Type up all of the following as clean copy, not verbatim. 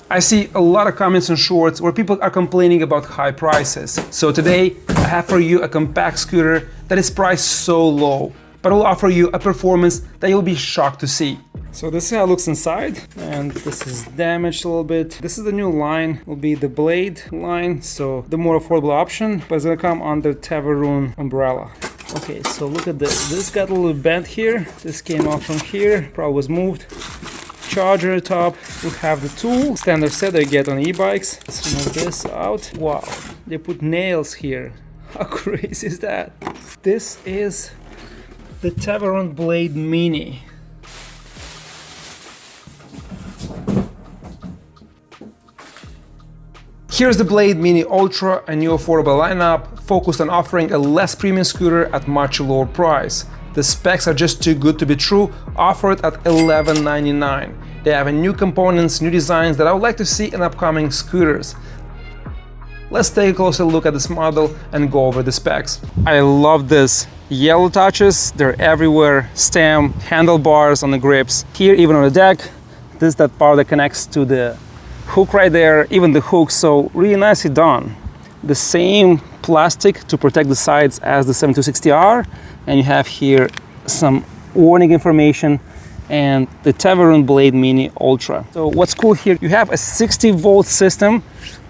I see a lot of comments on shorts where people are complaining about high prices. So today I have for you a compact scooter that is priced so low, but will offer you a performance that you'll be shocked to see. So this is how it looks inside, and this is damaged a little bit. This is the new line, will be the Blade line, so the more affordable option, but it's gonna come under Teverun umbrella. Okay, so look at this. This got a little bent here. This came off from here, probably was moved. Charger at the top. We have the tool, standard set that you get on e-bikes. Let's remove this out. Wow, they put nails here. How crazy is that? This is the Teverun Blade Mini. Here's the Blade Mini Ultra, a new affordable lineup focused on offering a less premium scooter at much lower price. The specs are just too good to be true, offered at $11.99. They have new components, new designs that I would like to see in upcoming scooters. Let's take a closer look at this model and go over the specs. I love this. Yellow touches, they're everywhere. Stem, handlebars on the grips. Here, even on the deck, this is that part that connects to the hook right there, even the hook, so really nicely done. The same plastic to protect the sides as the 7260R, and you have here some warning information and the Teverun Blade Mini Ultra. So what's cool here, you have a 60-volt system,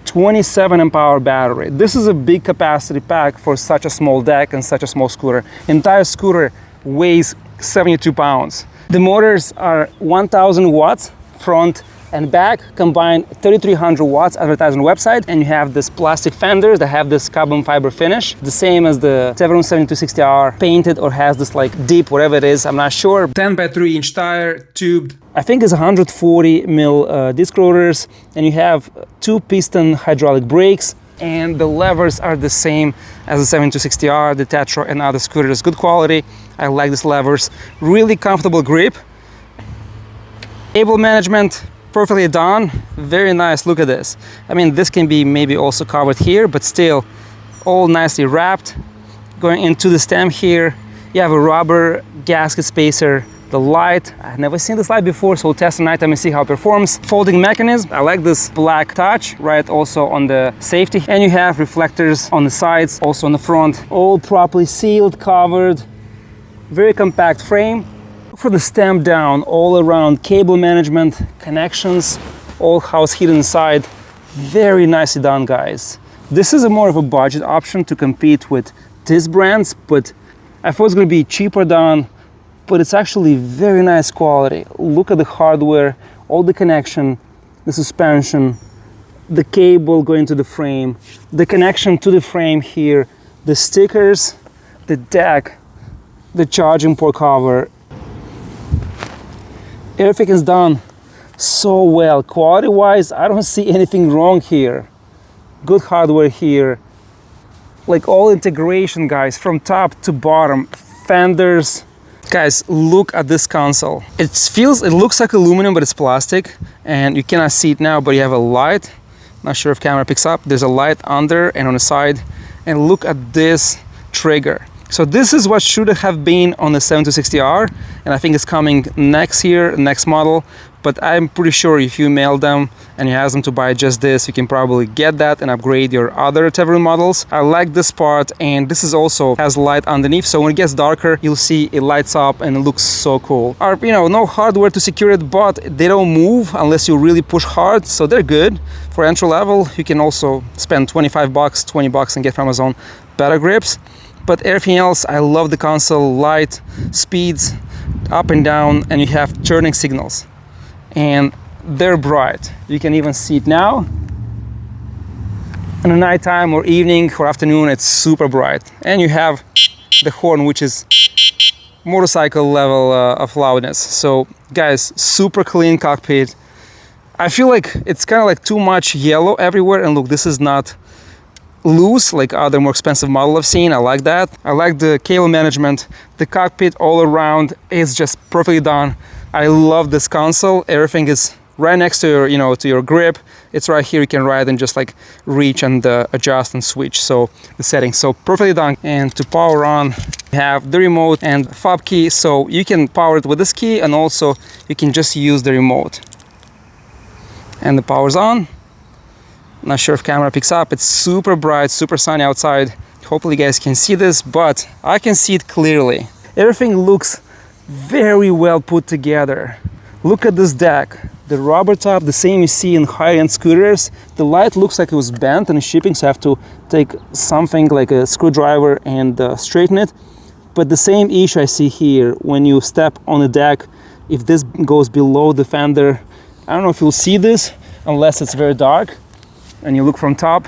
27 amp hour battery. This is a big capacity pack for such a small deck and such a small scooter. Entire scooter weighs 72 pounds. The motors are 1000 watts front and back, combined 3300 watts advertised on the website, and you have this plastic fenders that have this carbon fiber finish, the same as the Teverun 7260R, painted or has this like deep, whatever it is, I'm not sure. 10 by 3 inch tire, tubed. I think it's 140 mil disc rotors, and you have 2 piston hydraulic brakes, and the levers are the same as the 7260R, the Tetra, and other scooters. Good quality. I like these levers. Really comfortable grip. Cable management, perfectly done, very nice. Look at this. I mean, this can be maybe also covered here, but still all nicely wrapped. Going into the stem here, you have a rubber gasket spacer, the light. I've never seen this light before, so we'll test the night and see how it performs. Folding mechanism, I like this black touch, right, also on the safety. And you have reflectors on the sides, also on the front. All properly sealed, covered, very compact frame. For the stem down, all around cable management, connections, all house heat inside. Very nicely done, guys. This is a more of a budget option to compete with these brands, but I thought it was going to be cheaper done, but it's actually very nice quality. Look at the hardware, all the connection, the suspension, the cable going to the frame, the connection to the frame here, the stickers, the deck, the charging port cover. Everything is done so well. Quality-wise, I don't see anything wrong here. Good hardware here. Like all integration, guys, from top to bottom. Fenders. Guys, look at this console. It looks like aluminum, but it's plastic. And you cannot see it now, but you have a light. Not sure if camera picks up. There's a light under and on the side. And look at this trigger. So this is what should have been on the 7260R, and I think it's coming next year, next model. But I'm pretty sure if you mail them and you ask them to buy just this, you can probably get that and upgrade your other Teverun models. I like this part, and this is also has light underneath, so when it gets darker, you'll see it lights up and it looks so cool. No hardware to secure it, but they don't move unless you really push hard, so they're good. For entry level, you can also spend 25 bucks, 20 bucks and get from Amazon better grips. But everything else, I love the console, light, speeds, up and down, and you have turning signals. And they're bright. You can even see it now. In the nighttime or evening or afternoon, it's super bright. And you have the horn, which is motorcycle level of loudness. So guys, super clean cockpit. I feel like it's kind of like too much yellow everywhere. And look, this is not loose like other more expensive model I've seen. I like that. I like the cable management. The cockpit all around is just perfectly done. I love this console. Everything is right next to your, to your grip. It's right here. You can ride and just like reach and adjust and switch. So the settings, so perfectly done. And to power on, you have the remote and fob key. So you can power it with this key, and also you can just use the remote. And the power's on. Not sure if camera picks up. It's super bright, super sunny outside. Hopefully you guys can see this, but I can see it clearly. Everything looks very well put together. Look at this deck. The rubber top, the same you see in high-end scooters. The light looks like it was bent in shipping, so I have to take something like a screwdriver and straighten it. But the same issue I see here when you step on the deck, if this goes below the fender, I don't know if you'll see this unless it's very dark. And you look from top,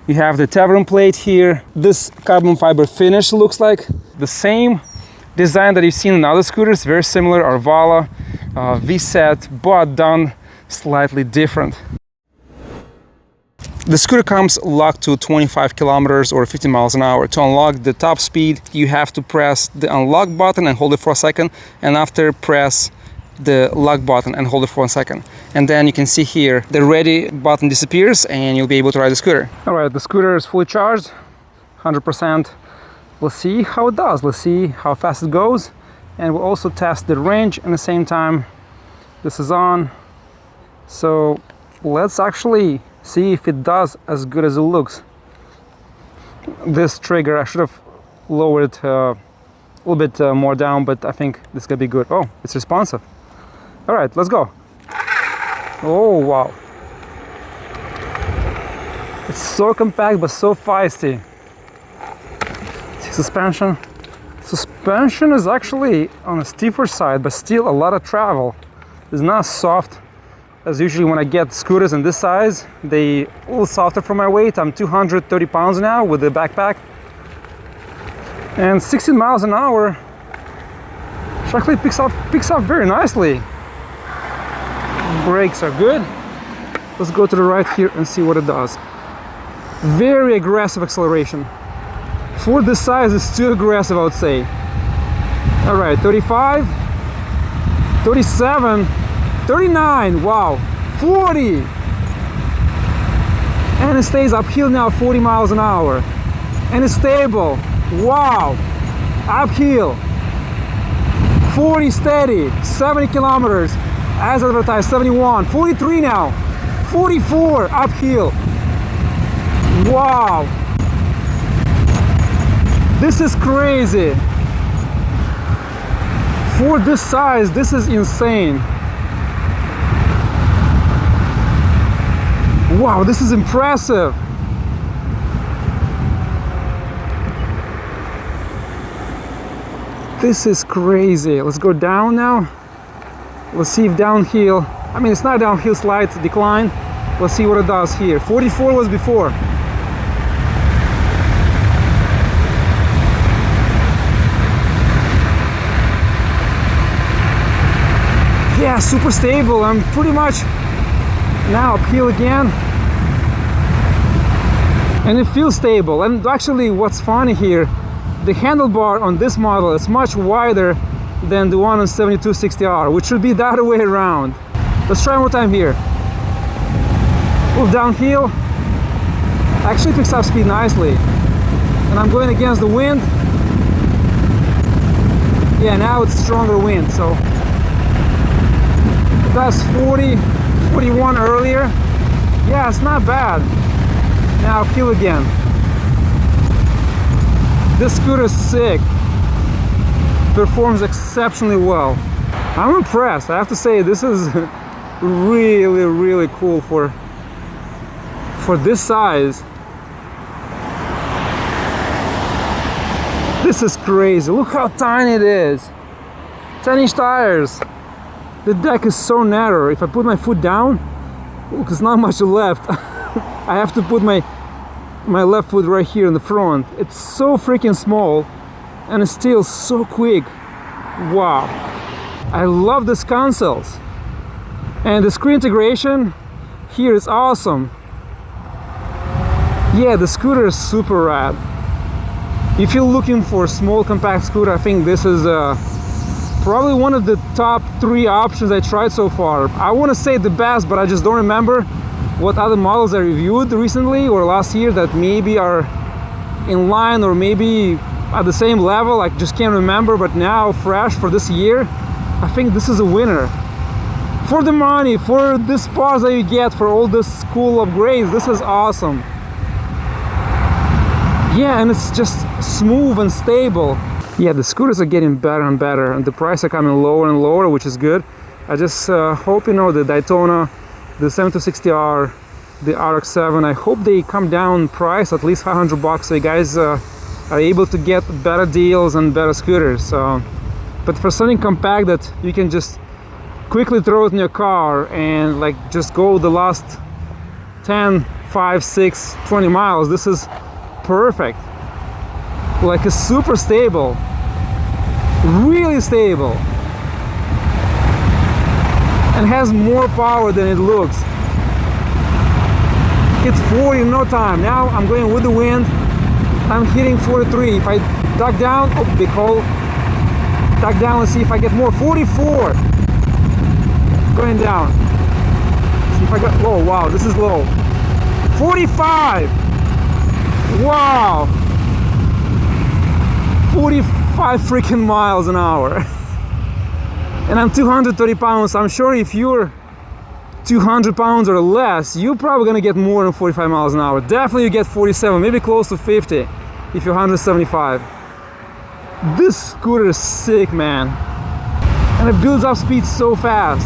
you have the Teverun plate here. This carbon fiber finish looks like the same design that you've seen in other scooters, very similar, Arvala, V-set, but done slightly different. The scooter comes locked to 25 kilometers or 50 miles an hour. To unlock the top speed, you have to press the unlock button and hold it for a second, and after press the lock button and hold it for 1 second. And then you can see here, the ready button disappears and you'll be able to ride the scooter. All right, the scooter is fully charged, 100%. Let's see how it does. Let's see how fast it goes. And we'll also test the range at the same time. This is on. So let's actually see if it does as good as it looks. This trigger, I should have lowered it a little bit more down, but I think this is gonna be good. Oh, it's responsive. All right, let's go. Oh, wow. It's so compact, but so feisty. Suspension. Suspension is actually on a steeper side, but still a lot of travel. It's not soft as usually when I get scooters in this size. They a little softer for my weight. I'm 230 pounds now with the backpack. And 16 miles an hour, it actually picks up very nicely. Brakes are good. Let's go to the right here and see what it does. Very aggressive acceleration. For this size, it's too aggressive, I would say. All right, 35, 37, 39, wow, 40. And it stays uphill now, 40 miles an hour. And it's stable, wow, uphill. 40 steady, 70 kilometers, as advertised, 71, 43 now, 44 uphill. Wow. This is crazy. For this size, this is insane. Wow, this is impressive. This is crazy. Let's go down now. Let's see if downhill, I mean, it's not downhill, slight decline. Let's see what it does here. 44 was before. Yeah, super stable. I'm pretty much now uphill again. And it feels stable. And actually, what's funny here, the handlebar on this model is much wider than the one on 7260R, which should be the other way around. Let's try one more time here. A little downhill. Actually picks up speed nicely. And I'm going against the wind. Yeah, now it's stronger wind, so that's 40, 41 earlier. Yeah, it's not bad. Now uphill again. This scooter is sick. Performs exceptionally well. I'm impressed. I have to say, this is really, really cool for this size. This is crazy. Look how tiny it is. 10-inch tires. The deck is so narrow. If I put my foot down, look, there's not much left. I have to put my left foot right here in the front. It's so freaking small and it's still so quick. Wow. I love these consoles. And the screen integration here is awesome. Yeah, the scooter is super rad. If you're looking for a small compact scooter, I think this is probably one of the top 3 options I tried so far. I want to say the best, but I just don't remember what other models I reviewed recently or last year that maybe are in line or maybe at the same level. I just can't remember, but now fresh for this year, I think this is a winner. For the money, for the spots that you get, for all this cool upgrades, this is awesome. Yeah, and it's just smooth and stable. Yeah, the scooters are getting better and better, and the prices are coming lower and lower, which is good. I just hope, you know, the Daytona, the 7260R, the RX-7, I hope they come down in price at least $500, so you guys are able to get better deals and better scooters. But for something compact that you can just quickly throw it in your car and like just go the last 10, 5, 6, 20 miles, this is perfect. Like, it's super stable, really stable, and has more power than it looks. Hit 40 in no time. Now I'm going with the wind. I'm hitting 43. If I duck down, oh, big hole. Duck down and see if I get more. 44. Going down. See if I got low. Wow, this is low. 45. Wow. 45 freaking miles an hour. And I'm 230 pounds. I'm sure if you're 200 pounds or less, you're probably gonna get more than 45 miles an hour. Definitely you get 47, maybe close to 50 if you're 175. This scooter is sick, man. And it builds up speed so fast.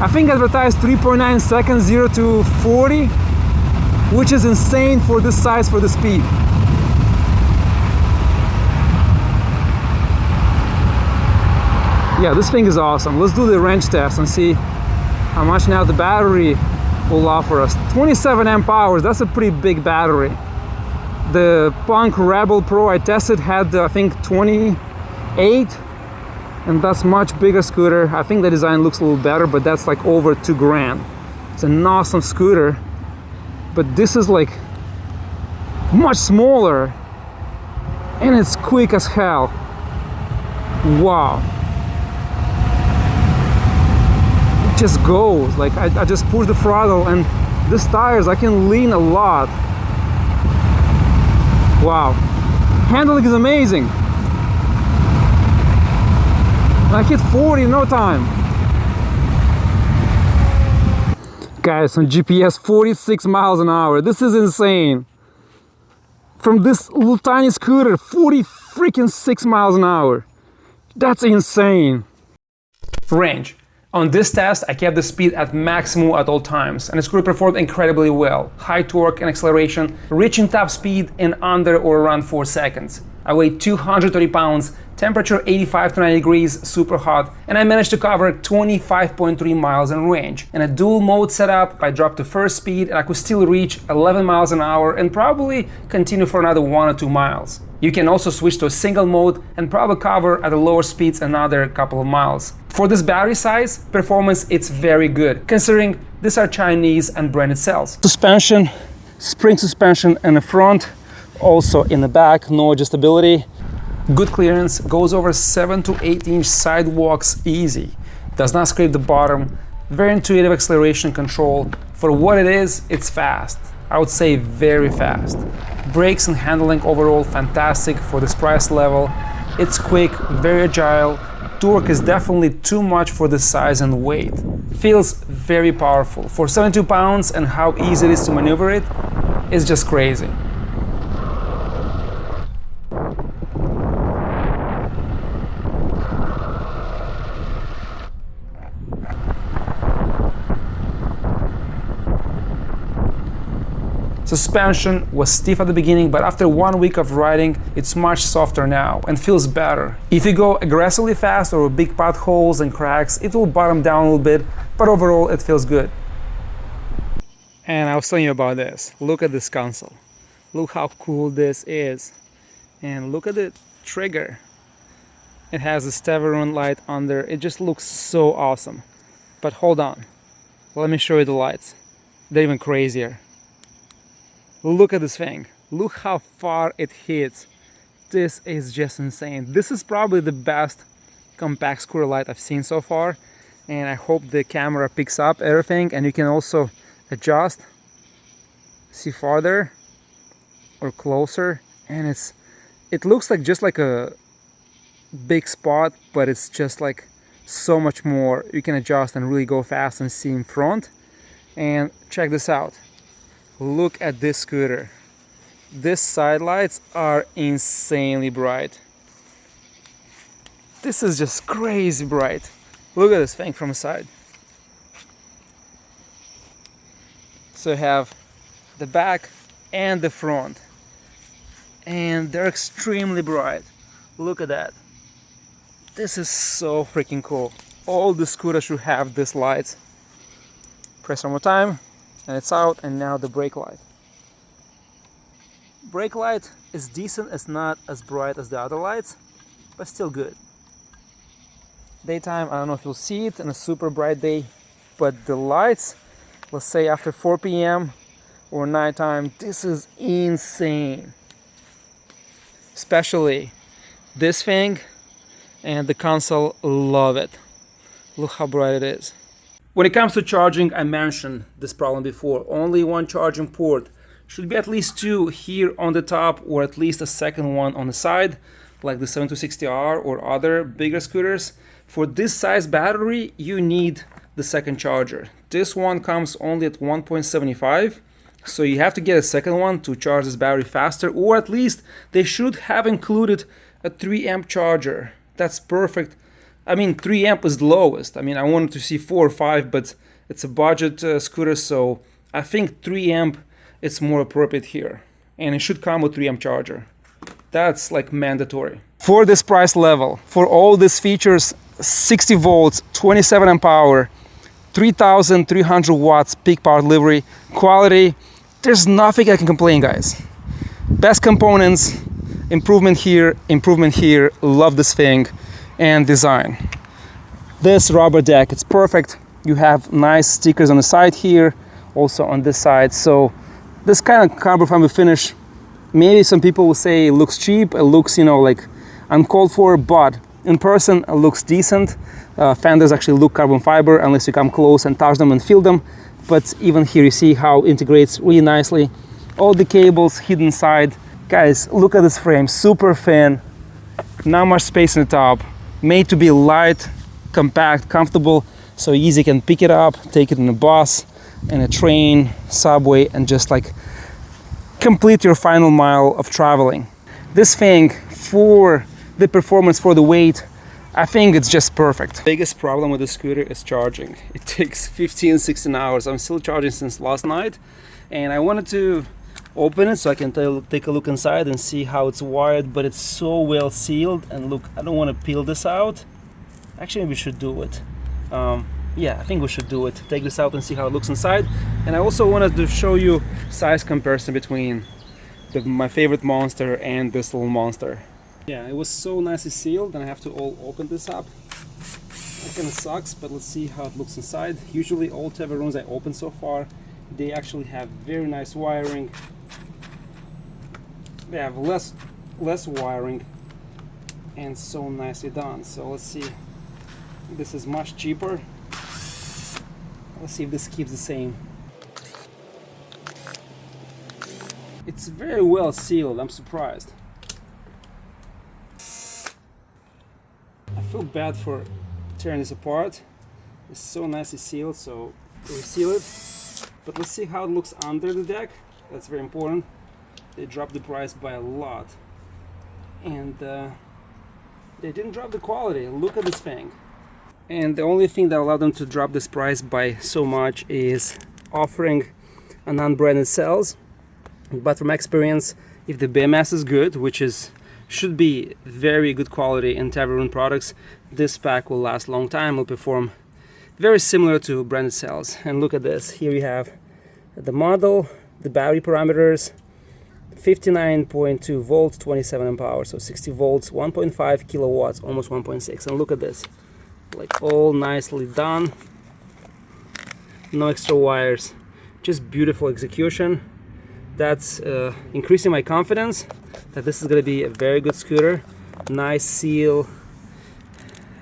I think advertised 3.9 seconds, 0 to 40, which is insane for this size, for the speed. Yeah, this thing is awesome. Let's do the range test and see how much now the battery will offer us. 27 amp hours, that's a pretty big battery. The Punk Rebel Pro I tested had I think 28, and that's much bigger scooter. I think the design looks a little better, but that's like over $2,000. It's an awesome scooter, but this is like much smaller and it's quick as hell. Wow. Just goes like I just push the throttle, and these tires I can lean a lot. Wow, handling is amazing. I hit 40 in no time. Guys, on GPS 46 miles an hour. This is insane. From this little tiny scooter, 40 freaking 6 miles an hour. That's insane. Range. On this test, I kept the speed at maximum at all times, and the scooter performed incredibly well. High torque and acceleration, reaching top speed in under or around 4 seconds. I weighed 230 pounds, temperature 85 to 90 degrees, super hot, and I managed to cover 25.3 miles in range. In a dual mode setup, I dropped to first speed and I could still reach 11 miles an hour and probably continue for another 1 or 2 miles. You can also switch to a single mode and probably cover at the lower speeds another couple of miles. For this battery size, performance it's very good, considering these are Chinese and branded cells. Suspension, spring suspension in the front, also in the back, no adjustability. Good clearance, goes over 7 to 8 inch sidewalks easy. Does not scrape the bottom. Very intuitive acceleration control. For what it is, it's fast. I would say very fast. Brakes and handling overall fantastic for this price level. It's quick, very agile. Torque is definitely too much for the size and weight. Feels very powerful. For 72 pounds and how easy it is to maneuver it, it's just crazy. Suspension was stiff at the beginning, but after 1 week of riding, it's much softer now and feels better. If you go aggressively fast or big potholes and cracks, it will bottom down a little bit, but overall it feels good. And I was telling you about this. Look at this console. Look how cool this is. And look at the trigger. It has this Teverun light under. It just looks so awesome. But hold on. Let me show you the lights. They're even crazier. Look at this thing. Look how far it hits. This is just insane. This is probably the best compact scooter light I've seen so far. And I hope the camera picks up everything, and you can also adjust, see farther or closer, and it looks like just like a big spot, but it's just like so much more. You can adjust and really go fast and see in front. And check this out. Look at this scooter. These side lights are insanely bright. This is just crazy bright. Look at this thing from the side. So you have the back and the front, and they're extremely bright. Look at that. This is so freaking cool. All the scooters should have these lights. Press one more time and it's out. And now the brake light. Brake light is decent. It's not as bright as the other lights, but still good. Daytime, I don't know if you'll see it in a super bright day, but the lights, let's say after 4 p.m. or nighttime, this is insane. Especially this thing and the console, love it. Look how bright it is. When it comes to charging, I mentioned this problem before. Only one charging port. Should be at least two here on the top, or at least a second one on the side, like the 7260R or other bigger scooters. For this size battery, you need the second charger. This one comes only at 1.75, so you have to get a second one to charge this battery faster, or at least they should have included a 3 amp charger. That's perfect. I mean, 3 amp is the lowest. I mean, I wanted to see 4 or 5, but it's a budget scooter, so I think 3 amp is more appropriate here. And it should come with 3 amp charger. That's like mandatory. For this price level, for all these features, 60 volts, 27 amp hour, 3,300 watts peak power delivery, quality, there's nothing I can complain, guys. Best components, improvement here, love this thing, and design. This rubber deck, it's perfect. You have nice stickers on the side here, also on this side. So this kind of carbon fiber finish, maybe some people will say it looks cheap, it looks, like uncalled for, but in person it looks decent. Fenders actually look carbon fiber unless you come close and touch them and feel them. But even here you see how it integrates really nicely. All the cables hidden inside. Guys, look at this frame, super thin, not much space in the top, made to be light, compact, comfortable, so easy. You can pick it up, take it in a bus, in a train, subway, and just like complete your final mile of traveling. This thing, for the performance, for the weight, I think it's just perfect. Biggest problem with the scooter is charging. It takes 15-16 hours. I'm still charging since last night, and I wanted to open it so I can take a look inside and see how it's wired, but it's so well sealed. And look, I don't want to peel this out. Actually, we should do it. Yeah, I think we should do it. Take this out and see how it looks inside. And I also wanted to show you size comparison between my favorite monster and this little monster. Yeah, it was so nicely sealed, and I have to open this up. That kind of sucks, but let's see how it looks inside. Usually all Teveruns I opened so far, they actually have very nice wiring. They have less wiring, and so nicely done. So let's see. This is much cheaper. Let's see if this keeps the same. It's very well sealed. I'm surprised. I feel bad for tearing this apart. It's so nicely sealed, so we'll seal it. But let's see how it looks under the deck. That's very important. They dropped the price by a lot, and they didn't drop the quality. Look at this thing. And the only thing that allowed them to drop this price by so much is offering an unbranded cells. But from experience, if the BMS is good, which should be very good quality in Teverun products, this pack will last a long time, will perform very similar to branded cells. And look at this. Here we have the model, the battery parameters, 59.2 volts, 27 amp hours, so 60 volts, 1.5 kilowatts, almost 1.6. And look at this, like all nicely done, no extra wires, just beautiful execution. That's increasing my confidence that this is going to be a very good scooter. Nice seal.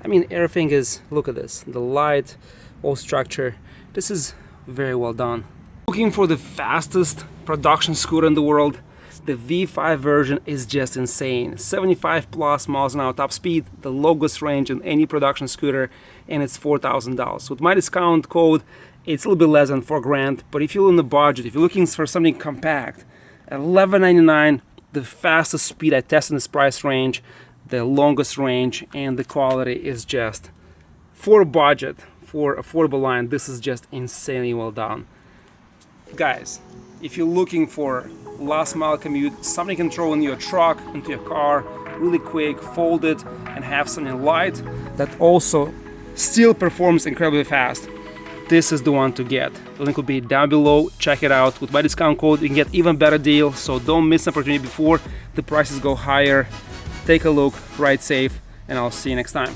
I mean, everything is, look at this, the light, all structure. This is very well done. Looking for the fastest production scooter in the world, The V5 version is just insane. 75 plus miles an hour top speed, the longest range in any production scooter, and it's $4,000. With my discount code, it's a little bit less than $4,000, but if you're in the budget, if you're looking for something compact, at $1199, the fastest speed I tested in this price range, the longest range, and the quality is just, for a budget, for affordable line, this is just insanely well done. Guys, if you're looking for last mile commute, something you can throw in your truck, into your car, really quick, fold it, and have something light that also still performs incredibly fast, this is the one to get. The link will be down below. Check it out. With my discount code, you can get even better deal, so don't miss an opportunity before the prices go higher. Take a look, ride safe, and I'll see you next time.